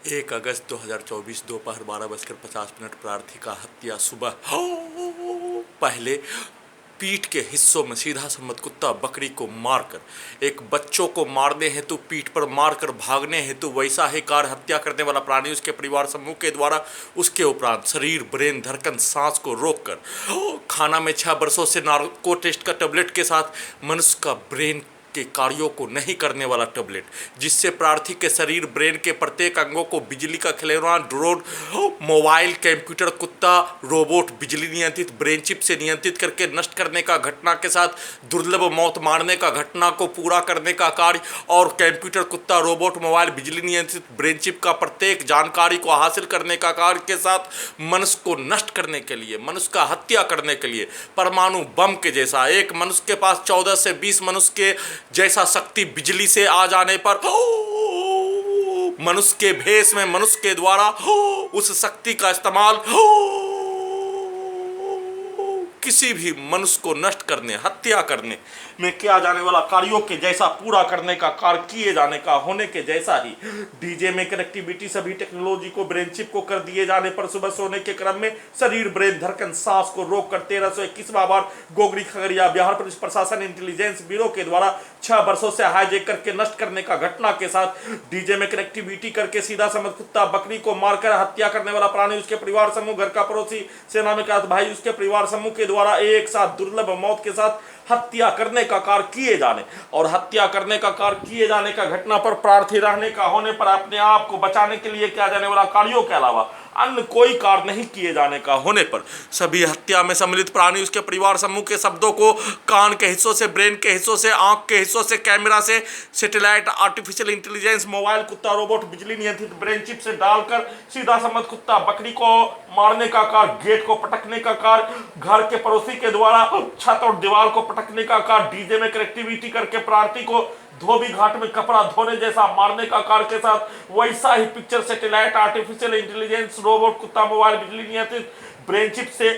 1 अगस्त 2024 दोपहर 12:50 प्रार्थी का हत्या सुबह पहले पीठ के हिस्सों में सीधा सम्मत कुत्ता बकरी को मारकर एक बच्चों को मारने हेतु पीठ पर मारकर भागने हेतु वैसा ही कार हत्या करने वाला प्राणी उसके परिवार समूह के द्वारा उसके उपरांत शरीर ब्रेन धड़कन सांस को रोककर खाना में 6 वर्षों से नार्को टेस्ट का टेबलेट के साथ मनुष्य का ब्रेन के कार्यों को नहीं करने वाला टेबलेट, जिससे प्रार्थी के शरीर ब्रेन के प्रत्येक अंगों को बिजली का खिलौना ड्रोन मोबाइल कंप्यूटर कुत्ता रोबोट बिजली नियंत्रित ब्रेन चिप से नियंत्रित करके नष्ट करने का घटना के साथ दुर्लभ मौत मारने का घटना को पूरा करने का कार्य और कंप्यूटर कुत्ता रोबोट मोबाइल बिजली नियंत्रित ब्रेन चिप का प्रत्येक जानकारी को हासिल करने का कार्य के साथ मनुष्य को नष्ट करने के लिए, मनुष्य का हत्या करने के लिए परमाणु बम के जैसा एक मनुष्य के पास 14 से 20 मनुष्य के जैसा शक्ति बिजली से आ जाने पर मनुष्य के भेष में मनुष्य के द्वारा उस शक्ति का इस्तेमाल किसी भी मनुष्य को नष्ट करने हत्या करने में किया जाने वाला कार्यों के जैसा पूरा करने का कार्य किए जाने का होने के जैसा ही डीजे में कनेक्टिविटी सभी टेक्नोलॉजी को ब्रेन चिप को कर दिए जाने पर सुबह सोने के क्रम में शरीर ब्रेन धड़कन सांस को रोक कर 1321वां बार गोगरी खगड़िया बिहार पुलिस प्रशासन इंटेलिजेंस ब्यूरो के द्वारा 6 वर्षों से हाईजेक करके नष्ट करने का घटना के साथ डीजे में कनेक्टिविटी करके सीधा समझ कुत्ता बकरी को मारकर हत्या करने वाला प्राणी उसके परिवार समूह घर का पड़ोसी सेना में भाई उसके परिवार समूह के द्वारा एक साथ दुर्लभ मौत के साथ हत्या करने का कार्य किए जाने और हत्या करने का कार्य किए जाने का घटना पर प्रार्थी रहने का होने पर अपने आप को बचाने के लिए किया जाने वाला कार्यों के अलावा अन्य कोई कार्य नहीं किए जाने का होने पर सभी हत्या में सम्मिलित प्राणी उसके परिवार समूह के शब्दों को कान के हिस्सों से ब्रेन के हिस्सों से आंख के हिस्सों से कैमरा से सैटेलाइट आर्टिफिशियल इंटेलिजेंस मोबाइल कुत्ता रोबोट बिजली नियंत्रित ब्रेन चिप से डालकर सीधा सम्मत कुत्ता बकरी को मारने का कार्य गेट को पटकने का कार्य घर के पड़ोसी के द्वारा छत और दीवार को पटकने का कार्य डीजे में कनेक्टिविटी करके प्रार्थी को धोबी घाट में कपड़ा धोने जैसा मारने का कार्य के साथ वैसा ही picture satellite artificial intelligence robot कुत्ता मोबाइल बिजली नियंत्रित ब्रेन चिप से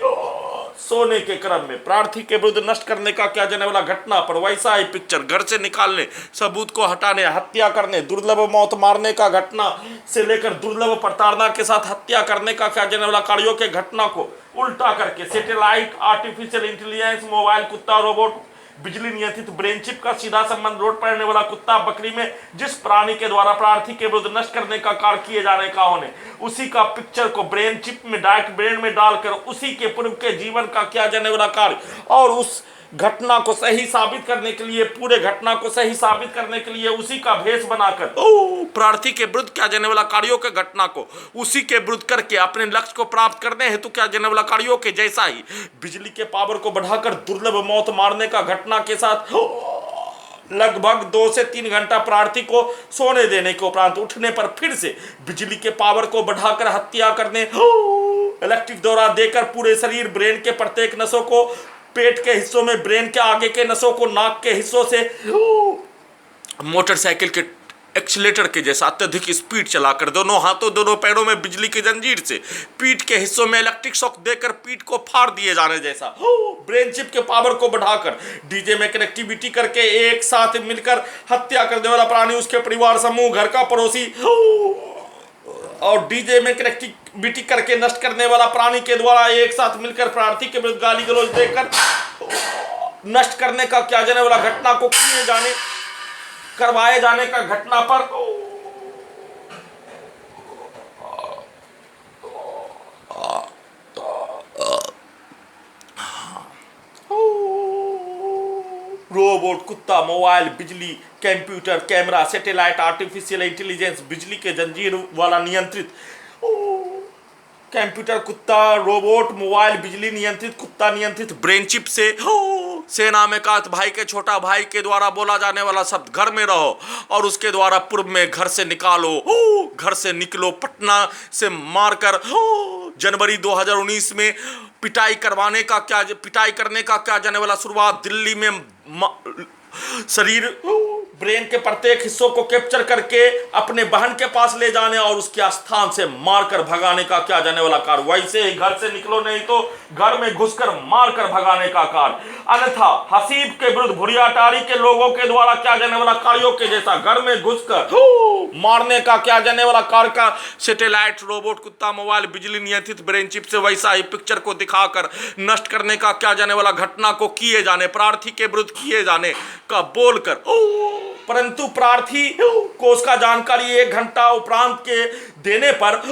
सोने के क्रम में प्रार्थी के विरुद्ध नष्ट करने का किया जाने वाला घटना पर वैसा ही पिक्चर घर से निकालने सबूत को हटाने हत्या करने दुर्लभ मौत मारने का घटना से लेकर दुर्लभ प्रताड़ना के साथ हत्या करने का किया जाने वाला कार्यों के घटना को उल्टा करके सैटेलाइट आर्टिफिशियल इंटेलिजेंस मोबाइल कुत्ता रोबोट बिजली नियंत्रित ब्रेन चिप का सीधा संबंध रोड पड़ने वाला कुत्ता बकरी में जिस प्राणी के द्वारा प्रार्थी के विरुद्ध नष्ट करने का कार्य किए जाने का होने उसी का पिक्चर को ब्रेन चिप में डायरेक्ट ब्रेन में डालकर उसी के पूर्व के जीवन का किया जाने वाला कार्य और उस घटना को सही साबित करने के लिए पूरे घटना को सही साबित करने के लिए उसी का भेष बनाकर प्रार्थी के विरुद्ध किया जाने वाला कार्यों के घटना को उसी के विरुद्ध करके अपने लक्ष्य को प्राप्त करने हेतु किया जाने वाला कार्यों के जैसा ही बिजली के पावर को बढ़ाकर दुर्लभ मौत मारने का घटना के साथ लगभग 2 से 3 घंटा प्रार्थी को सोने देने के उपरांत उठने पर फिर से बिजली के पावर को बढ़ाकर हत्या करने इलेक्ट्रिक दौरा देकर पूरे शरीर ब्रेन के प्रत्येक नसों को पेट के हिस्सों में ब्रेन के आगे के नसों को नाक के हिस्सों से मोटरसाइकिल के एक्सीलेटर के जैसा अत्यधिक स्पीड चलाकर दोनों हाथों दोनों पैरों में बिजली की जंजीर से पीठ के हिस्सों में इलेक्ट्रिक शॉक देकर पीठ को फाड़ दिए जाने जैसा ब्रेन चिप के पावर को बढ़ाकर डीजे में कनेक्टिविटी करके एक साथ मिलकर हत्या करने वाला प्राणी उसके परिवार समूह घर का पड़ोसी और डीजे में कनेक्टिविटी करके नष्ट करने वाला प्राणी के द्वारा एक साथ मिलकर प्रार्थी के विरुद्ध गाली गलौज देकर नष्ट करने का किया जाने वाला घटना को करवाए जाने का घटना पर रोबोट कुत्ता मोबाइल बिजली computer camera satellite artificial intelligence बिजली के जंजीर वाला नियंत्रित कंप्यूटर कुत्ता रोबोट मोबाइल बिजली नियंत्रित कुत्ता नियंत्रित ब्रेन चिप से सेना में भाई के छोटा भाई के द्वारा बोला जाने वाला शब्द घर में रहो और उसके द्वारा पूर्व में घर से निकालो घर से निकलो पटना से मारकर जनवरी 2019 में पिटाई करने का क्या जाने वाला शुरुआत दिल्ली में शरीर ब्रेन के प्रत्येक हिस्सों को कैप्चर करके अपने बहन के पास ले जाने और उसके स्थान से मारकर भगाने का किया जाने वाला कार्य। वैसे ही घर से निकलो नहीं तो घर में घुसकर मारकर भगाने का कार्य। अन्यथा हसीब के विरुद्ध भुरियाटारी के लोगों के द्वारा किया जाने वाला कार्यों के जैसा घर में घुसकर मारने का किया जाने वाला कार्य का सैटेलाइट, रोबोट, कुत्ता, मोबाइल, बिजली नियंत्रित ब्रेन चिप से वैसा ही पिक्चर को दिखाकर नष्ट करने का किया जाने वाला घटना को किए जाने, प्रार्थी के विरुद्ध किए जाने का बोलकर, परंतु प्रार्थी को उसका जानकारी 1 घंटा उपरांत के देने पर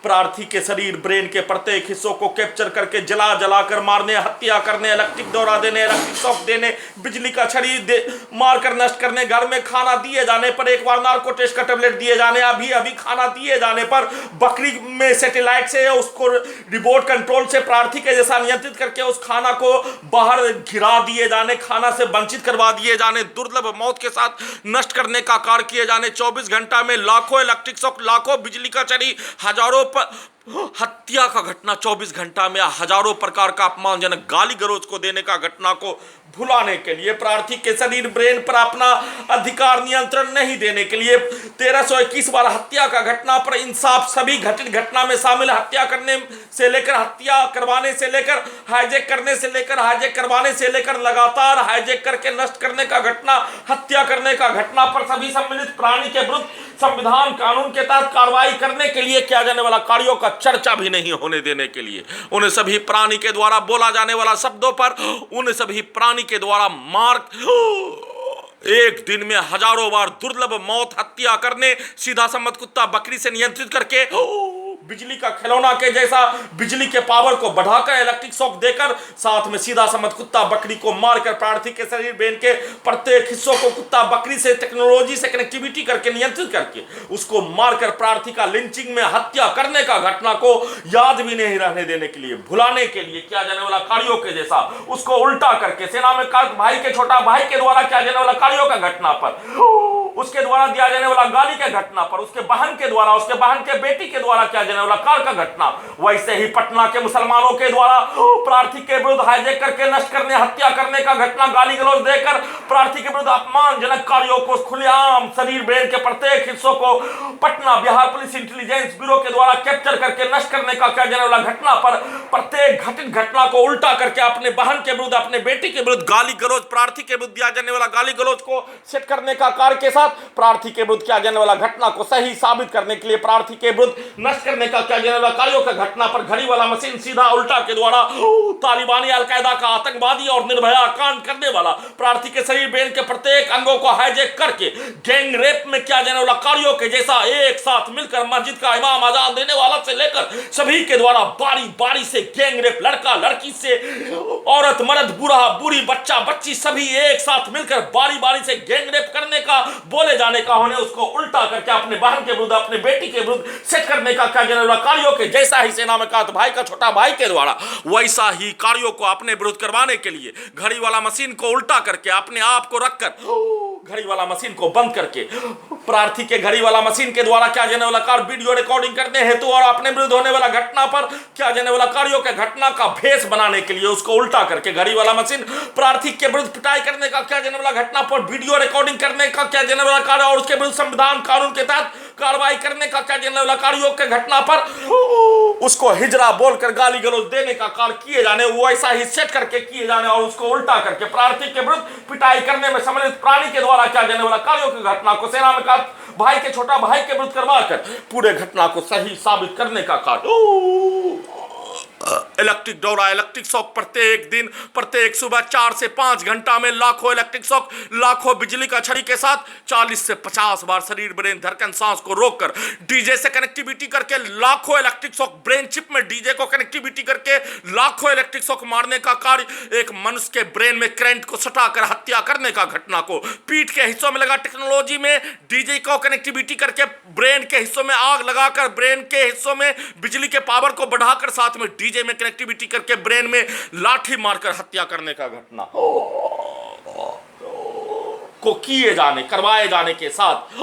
प्रार्थी के शरीर, ब्रेन के प्रत्येक हिस्सों को कैप्चर करके जला जलाकर मारने, हत्या करने, इलेक्ट्रिक दौरा देने, इलेक्ट्रिक शॉक देने, बिजली का छड़ी मारकर नष्ट करने, घर में खाना दिए जाने पर एक बार नार्को टेस्ट का टेबलेट दिए जाने, अभी खाना दिए जाने पर बकरी में सैटेलाइट से उसको रिमोट कंट्रोल से प्रार्थी के जैसा नियंत्रित करके उस खाना को बाहर गिरा दिए जाने, खाना से वंचित करवा दिए जाने, दुर्लभ मौत के साथ नष्ट करने का कार्य किए जाने। 24 घंटा में लाखों इलेक्ट्रिक शॉक, लाखों बिजली का छड़ी, हजारों हत्या का घटना, 24 घंटा में हजारों प्रकार का अपमानजनक गाली गलौज को देने का घटना को भुलाने के लिए, प्रार्थी के शरीर, ब्रेन पर अपना अधिकार नियंत्रण नहीं देने के लिए, 1321 बार हत्या का घटना पर इंसाफ, सभी घटित घटना में शामिल हत्या करने से लेकर हत्या करवाने से लेकर हाईजैक करने से लेकर हाईजैक करवाने से लेकर लगातार हाईजैक करके नष्ट करने का घटना, हत्या करने का घटना पर सभी सम्मिलित प्राणी के विरुद्ध संविधान कानून के तहत कार्रवाई करने के लिए किया जाने वाला कार्यों का चर्चा भी नहीं होने देने के लिए, उन सभी प्राणी के द्वारा बोला जाने वाला शब्दों पर, उन सभी प्राणी के द्वारा मार एक दिन में हजारों बार दुर्लभ मौत, हत्या करने, सीधा सम्मत कुत्ता बकरी से नियंत्रित करके बिजली का खिलौना के जैसा बिजली के पावर को बढ़ाकर इलेक्ट्रिक शॉक देकर साथ में सीधा समझ कुत्ता बकरी को मारकर प्रार्थी के शरीर, ब्रेन के प्रत्येक हिस्सों को कुत्ता बकरी से टेक्नोलॉजी से कनेक्टिविटी करके नियंत्रित करके उसको मारकर प्रार्थी का लिंचिंग में हत्या करने का घटना को याद भी नहीं रहने देने के लिए, भुलाने के लिए किया जाने वाला कार्यों के जैसा उसको उल्टा करके सेना में भाई के छोटा भाई के द्वारा किया जाने वाला कार्यों का घटना पर, उसके द्वारा दिया जाने वाला गाली के घटना पर, उसके बहन के द्वारा, उसके बहन के बेटी के द्वारा किया जाने वाला कार का घटना, वैसे ही पटना के मुसलमानों के द्वारा प्रार्थी के विरुद्ध हाईजैक करके नष्ट करने, हत्या करने का घटना, गाली गलौज देकर प्रार्थी के विरुद्ध अपमानजनक कार्यों को खुलेआम शरीर, ब्रेन के प्रत्येक हिस्सों को Patna Bihar police intelligence bureau के द्वारा कैप्चर करके नष्ट करने का किया जाने वाला घटना पर, प्रत्येक घटित घटना को उल्टा करके अपने बहन के विरुद्ध, अपने बेटी के विरुद्ध गाली गलौज, प्रार्थी के विरुद्ध दिया जाने वाला गाली गलौज को सेट करने का कार्य के साथ प्रार्थी के विरुद्ध किया जाने वाला घटना को सही साबित करने के लिए, प्रार्थी के विरुद्ध नष्ट करने का किया जाने वाला कार्यों का घटना पर घड़ी वाला मशीन सीधा उल्टा के द्वारा तालिबानी अलकायदा का आतंकवादी और निर्भया कांड करने वाला, प्रार्थी के शरीर, ब्रेन के प्रत्येक अंगों को हाईजैक करके गैंग रेप में किया जाने वाला कार्यों के जैसा एक साथ मिलकर मस्जिद का इमाम अजान देने वाला से लेकर सभी के द्वारा बारी बारी से गैंग रेप, लड़का लड़की से औरत मर्द, बूढ़ा बूढ़ी, बच्चा बच्ची सभी एक साथ मिलकर बारी बारी से गैंग रेप करने का, बोले जाने का होने उसको उल्टा करके अपने बहन के विरुद्ध, अपने बेटी के विरुद्ध सेट करने का क्या जाने वाला कार्यों के जैसा ही सेना में कहा भाई का छोटा भाई के द्वारा वैसा ही कार्यों को अपने विरुद्ध करवाने के लिए घड़ी वाला मशीन को उल्टा करके अपने आप को रखकर घड़ी वाला मशीन को बंद करके प्रार्थी के घड़ी वाला मशीन के द्वारा क्या जाने वाला कार्य वीडियो रिकॉर्डिंग करने हेतु और अपने विरुद्ध होने वाला घटना पर क्या जाने वाला कार्यों के घटना का भेष बनाने के लिए उसको उल्टा करके घड़ी वाला मशीन प्रार्थी के विरुद्ध पिटाई करने का क्या जाने वाला घटना पर वीडियो रिकॉर्डिंग करने का क्या जाने वाला कार्य और उसके विरुद्ध संविधान कानून के तहत कार्रवाई करने का क्या जाने वाला कार्यों के घटना पर उसको हिजरा बोलकर गाली गलौज देने का कार्य किए जाने, वैसा ही सेट करके किए जाने और उसको उल्टा करके प्रार्थी के विरुद्ध पिटाई करने में सम्मिलित प्राणी के द्वारा क्या जाने वाला कार्यों की घटना को सेना में भाई के छोटा भाई के विरुद्ध करवाकर पूरे घटना को सही साबित करने का कार्य, इलेक्ट्रिक दौरा, इलेक्ट्रिक शॉक प्रत्येक दिन, प्रत्येक सुबह 4 से 5 घंटा में लाखों इलेक्ट्रिक शॉक, लाखों बिजली का छड़ी के साथ 40 से 50 बार शरीर, ब्रेन, धड़कन, सांस को रोककर डीजे से कनेक्टिविटी करके लाखों इलेक्ट्रिक शॉक, ब्रेन चिप में डीजे को कनेक्टिविटी करके लाखों इलेक्ट्रिक शॉक मारने का कार्य, एक मनुष्य के ब्रेन में करंट को सटाकर हत्या करने का घटना को, पीठ के हिस्सों में लगा टेक्नोलॉजी में डीजे को कनेक्टिविटी करके ब्रेन के हिस्सों में आग लगाकर ब्रेन के हिस्सों में बिजली के पावर को बढ़ाकर साथ में डीजे में कनेक्टिविटी करके ब्रेन में लाठी मारकर हत्या करने का घटना को किए जाने, करवाए जाने के साथ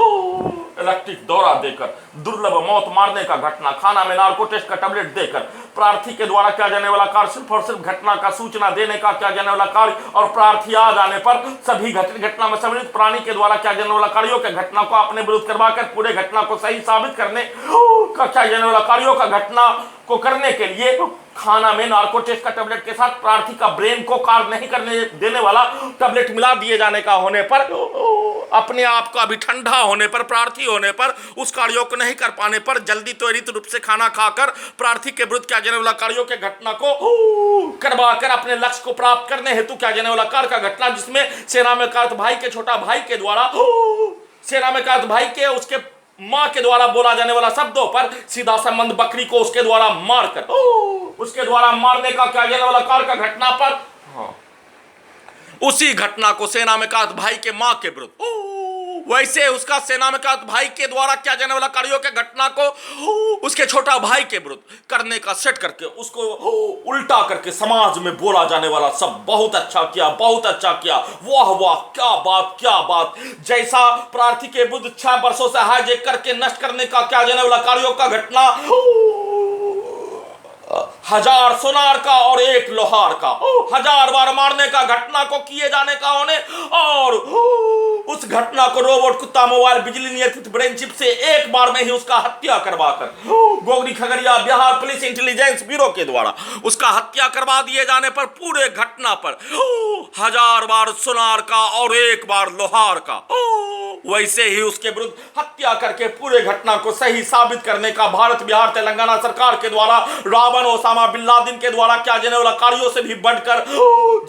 इलेक्ट्रिक दौरा देकर, दुर्लभ मौत मारने का घटना, खाना में नार्को टेस्ट का टैबलेट देकर, प्रार्थी के द्वारा किया जाने वाला कार्य सिर्फ और सिर्फ घटना का सूचना देने का किया जाने वाला कार्य, और प्रार्थी आ जाने पर सभी घटना में सम्मिलित प्राणी के द्वारा किया जाने वाला कार्यों के घटना को अपने विरुद्ध करवाकर पूरे घटना को सही साबित करने का किया जाने वाला कार्यों का घटना को करने के लिए खाना में नार्को टेस्ट का टैबलेट के साथ प्रार्थी का ब्रेन को कार्य नहीं करने देने वाला टैबलेट मिला दिए जाने का होने पर, अपने आप का भी ठंडा होने पर, प्रार्थी होने पर, उस कार्यों को नहीं कर पाने पर जल्दी त्वरित रूप से खाना खाकर प्रार्थी के विरुद्ध किया जाने वाला कार्यों के घटना को करवाकर अपने लक्ष्य को प्राप्त करने हेतु किया जाने वाला कार्य का घटना, जिसमें सेना में कार्य भाई के छोटा भाई के द्वारा, सेना में कार्य भाई के उसके मां के द्वारा बोला जाने वाला शब्दों पर सीधा संबंध बकरी को उसके द्वारा मारकर, उसके द्वारा मारने का किया जाने वाला कार्य का घटना पर, उसी घटना को सेना में कार्य भाई के मां के विरुद्ध, वैसे उसका सेना में कार्य भाई के द्वारा किया जाने वाला कार्यों के घटना को उसके छोटा भाई के विरुद्ध करने का सेट करके उसको उल्टा करके समाज में बोला जाने वाला सब बहुत अच्छा किया, बहुत अच्छा किया, वाह वाह, क्या बात, क्या बात, जैसा प्रार्थी के विरुद्ध 6 वर्षों से हाईजैक करके नष्ट करने का किया जाने वाला कार्यों का घटना, 1000 सोनार का और 1 लोहार का, 1000 बार मारने का घटना को किए जाने का होने, और उस घटना को रोबोट, कुत्ता, मोबाइल, बिजली नियंत्रित ब्रेन चिप से एक बार में ही उसका हत्या करवाकर Gogri Khagaria Bihar police intelligence bureau के द्वारा उसका हत्या करवा दिए जाने पर पूरे घटना पर 1000 बार सोनार का और 1 बार लोहार का, वैसे ही उसके विरुद्ध हत्या करके पूरे घटना को सही साबित करने का भारत बिहार तेलंगाना सरकार के द्वारा रावण ओसामा बिन लादेन के द्वारा किया जाने वाला कार्यों से भी बढ़कर,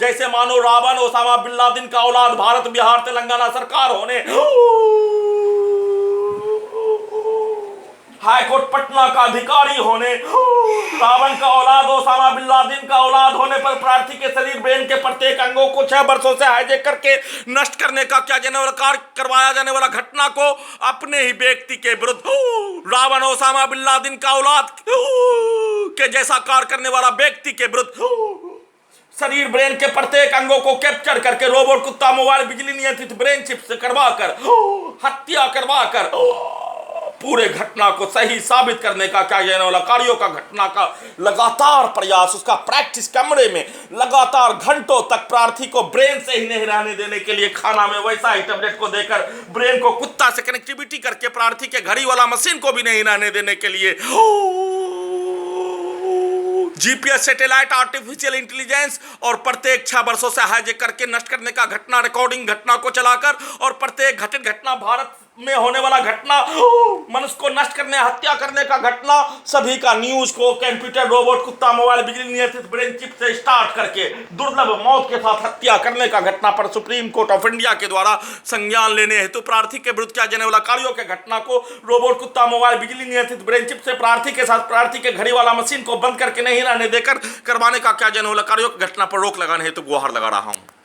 जैसे मानो रावण ओसामा बिन लादेन का औलाद भारत बिहार तेलंगाना सरकार होने, हाईकोर्ट पटना का अधिकारी होने, रावण का औलाद ओसामा बिन लादेन का औलाद होने पर प्रार्थी के शरीर ब्रेन के प्रत्येक अंगों को 6 वर्षों से हाईजैक करके नष्ट करने का क्या जाने वाला कार्य करवाया जाने वाला घटना को अपने ही व्यक्ति के विरुद्ध, रावण ओसामा बिन लादेन का औलाद के जैसा कार्य करने वाला व्यक्ति के विरुद्ध शरीर ब्रेन के प्रत्येक अंगों को कैप्चर करके रोबोट, कुत्ता, मोबाइल, बिजली नियंत्रित ब्रेन चिप से करवाकर हत्या करवाकर पूरे घटना को सही साबित करने का क्या जाने वाला कार्यों का घटना का लगातार प्रयास, उसका प्रैक्टिस कमरे में लगातार घंटों तक प्रार्थी को ब्रेन से ही नहीं रहने देने के लिए खाना में वैसा ही टैबलेट को देकर ब्रेन को कुत्ता से कनेक्टिविटी करके प्रार्थी के घड़ी वाला मशीन को भी नहीं रहने देने के लिए जीपीएस, सैटेलाइट, आर्टिफिशियल इंटेलिजेंस और प्रत्येक 6 वर्षों से हाईजैक करके नष्ट करने का घटना रिकॉर्डिंग घटना को चलाकर, और प्रत्येक घटित घटना भारत में होने वाला घटना, मनुष्य को नष्ट करने, हत्या करने का घटना, सभी का न्यूज को कंप्यूटर, रोबोट, कुत्ता, मोबाइल, बिजली नियंत्रित ब्रेन चिप से स्टार्ट करके दुर्लभ मौत के साथ हत्या करने का घटना पर सुप्रीम कोर्ट ऑफ इंडिया के द्वारा संज्ञान लेने हेतु प्रार्थी के विरुद्ध किया जाने वाला कार्यों के घटना को रोबोट, कुत्ता, मोबाइल, बिजली नियंत्रित ब्रेन चिप से प्रार्थी के साथ प्रार्थी के घड़ी वाला मशीन को बंद करके नहीं रहने देकर करवाने का क्या जाने वाला कार्यों की घटना पर रोक लगाने हेतु गुहार लगा रहा हूं।